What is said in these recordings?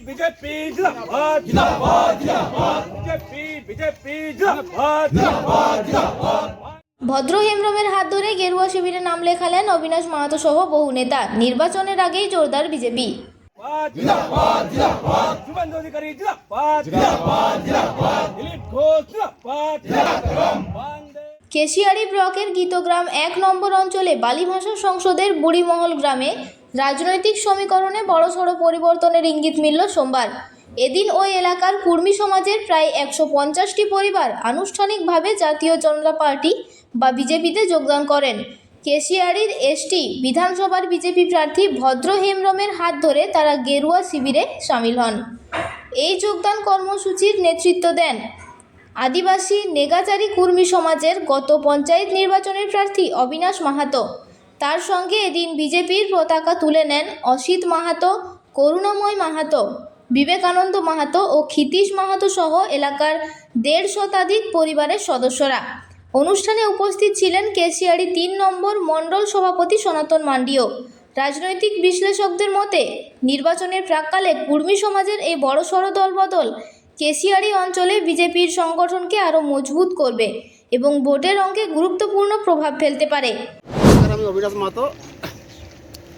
BJP জিন্দাবাদ জিন্দাবাদ জিন্দাবাদ বিজেপি জিন্দাবাদ জিন্দাবাদ জিন্দাবাদ। ভদ্র হেমব্রমের হাত ধরে গেরুয়া শিবিরে নাম লেখালেন অবিনাশ মাহাতো সহ বহু নেতা। নির্বাচনের আগেই জোরদার বিজেপি। জিন্দাবাদ জিন্দাবাদ শুভেন্দু অধিকারী জিন্দাবাদ জিন্দাবাদ জিন্দাবাদ দিলীপ ঘোষ জিন্দাবাদ জিন্দাবাদ। কেশিয়ারি ব্লকের গীতগ্রাম ১ নম্বর অঞ্চলে বালি ভাষা সংসদের বুড়িমহল গ্রামে রাজনৈতিক সমীকরণে বড়সড় পরিবর্তনের ইঙ্গিত মিলল সোমবার। এদিন ওই এলাকার কুর্মী সমাজের প্রায় ১৫০টি পরিবার আনুষ্ঠানিকভাবে জাতীয় জনতা পার্টি বা বিজেপিতে যোগদান করেন। কেশিয়ারির এসটি বিধানসভার বিজেপি প্রার্থী ভদ্র হেমব্রমের হাত ধরে তারা গেরুয়া শিবিরে সামিল হন। এই যোগদান কর্মসূচির নেতৃত্ব দেন আদিবাসী নেগাচারী কুর্মী সমাজের গত পঞ্চায়েত নির্বাচনের প্রার্থী অবিনাশ মাহাতো। তার সঙ্গে এদিন বিজেপির পতাকা তুলে নেন অসিত মাহাতো, করুণাময় মাহাতো, বিবেকানন্দ মাহাতো ও ক্ষিতীশ মাহাতো সহ এলাকার ১৫০ শতাধিক পরিবারের সদস্যরা। অনুষ্ঠানে উপস্থিত ছিলেন কেশিয়ারি ৩ নম্বর মণ্ডল সভাপতি সনাতন মান্ডিও। রাজনৈতিক বিশ্লেষকদের মতে নির্বাচনের প্রাক্কালে কুর্মী সমাজের এই বড়সড় দলবদল কেশিয়ারি অঞ্চলে বিজেপির সংগঠনকে আরও মজবুত করবে এবং ভোটের অঙ্কে গুরুত্বপূর্ণ প্রভাব ফেলতে পারে। আমি অবিনাশ মাহাতো।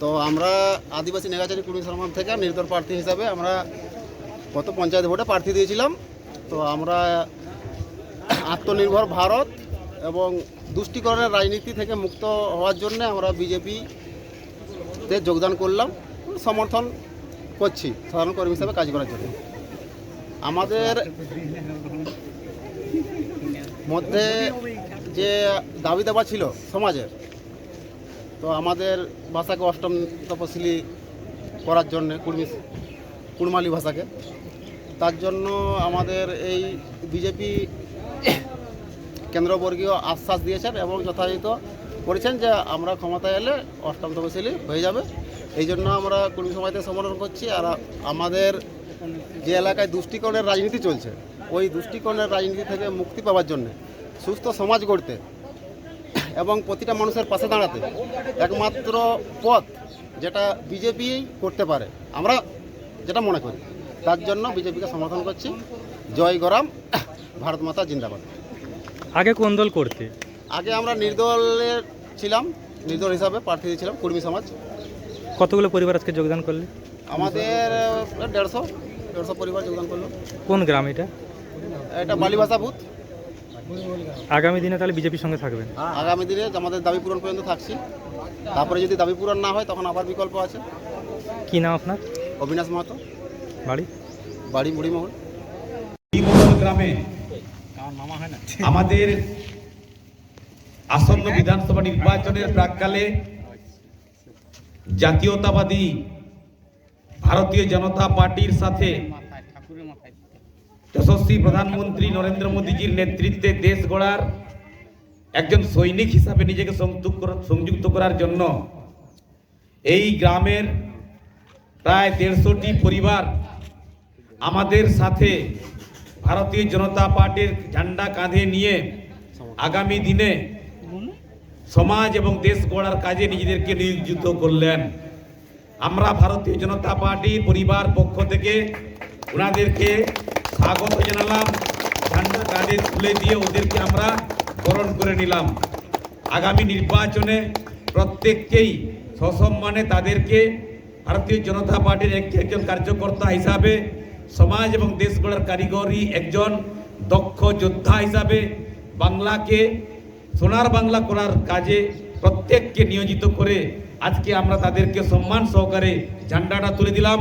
তো আমরা আদিবাসী নেগাচারী কুর্মী সমাজ থেকে নির্দল প্রার্থী হিসাবে আমরা গত পঞ্চায়েত ভোটে প্রার্থী দিয়েছিলাম। তো আমরা আত্মনির্ভর ভারত এবং দুষ্টিকরণের রাজনীতি থেকে মুক্ত হওয়ার জন্য আমরা বিজেপিতে যোগদান করলাম, সমর্থন করছি সাধারণ কর্মী হিসাবে কাজ করার জন্য। আমাদের মধ্যে যে দাবি দাবা ছিল সমাজের, তো আমাদের ভাষাকে অষ্টম তপশিলি করার জন্যে কুড়মালি ভাষাকে, তার জন্য আমাদের এই বিজেপি কেন্দ্রবর্গীয় আশ্বাস দিয়েছেন এবং যথাযথ করেছেন যে আমরা ক্ষমতায় এলে অষ্টম তপশিলি হয়ে যাবে। এই জন্য আমরা কুর্মী সমাজকে সমর্থন করছি। আর আমাদের যে এলাকায় দুষ্টিকরণের রাজনীতি চলছে, ওই দুষ্টিকরণের রাজনীতি থেকে মুক্তি পাওয়ার জন্য, সুস্থ সমাজ গড়তে এবং প্রতিটা মানুষের পাশে দাঁড়াতে একমাত্র পথ যেটা বিজেপি করতে পারে আমরা যেটা মনে করি, তার জন্য বিজেপিকে সমর্থন করছি। জয় গরাম, ভারত মাতা জিন্দাবাদ। আগে কোন দল করতে? আগে আমরা নির্দলের ছিলাম, নির্দল হিসাবে প্রার্থী দিয়েছিলাম কুর্মী সমাজ। কতগুলো পরিবার আজকে যোগদান করলে? আমাদের ১৫০ পরিবার যোগদান করলো। কোন গ্রাম এটা? এটা বালিভাষা বুথ। আগামী দিনে তাহলে বিজেপির সঙ্গে থাকবেন? আগামী দিনে আমাদের দাবি পূরণ পর্যন্ত থাকছি, তারপরে যদি দাবি পূরণ না হয় তখন আবার বিকল্প আছে। কি নাম আপনার? অবিনাশ মাহাতো। বাড়ি বুড়িমহল গ্রামে আমাদের আসন্ন বিধানসভা নির্বাচনের প্রাক্কালে জাতীয়তাবাদী ভারতীয় জনতা পার্টির সাথে যশস্বী প্রধানমন্ত্রী নরেন্দ্র মোদীজির নেতৃত্বে দেশ গড়ার একজন সৈনিক হিসাবে নিজেকে সংযুক্ত করার জন্য এই গ্রামের প্রায় ১৫০টি পরিবার আমাদের সাথে ভারতীয় জনতা পার্টির ঝান্ডা কাঁধে নিয়ে আগামী দিনে সমাজ এবং দেশ গড়ার কাজে নিজেদেরকে নিয়োজিত করলেন। আমরা ভারতীয় জনতা পার্টির পরিবার পক্ষ থেকে ওনাদেরকে স্বাগত জানালাম, ঝান্ডা কাঁধে তুলে দিয়ে ওদেরকে আমরা বরণ করে নিলাম। আগামী নির্বাচনে প্রত্যেককেই সসম্মানে তাদেরকে ভারতীয় জনতা পার্টির একজন কার্যকর্তা হিসাবে, সমাজ এবং দেশ গড়ার কারিগরি একজন দক্ষ যোদ্ধা হিসাবে বাংলাকে সোনার বাংলা করার কাজে প্রত্যেককে নিয়োজিত করে আজকে আমরা তাদেরকে সম্মান সহকারে ঝান্ডাটা তুলে দিলাম।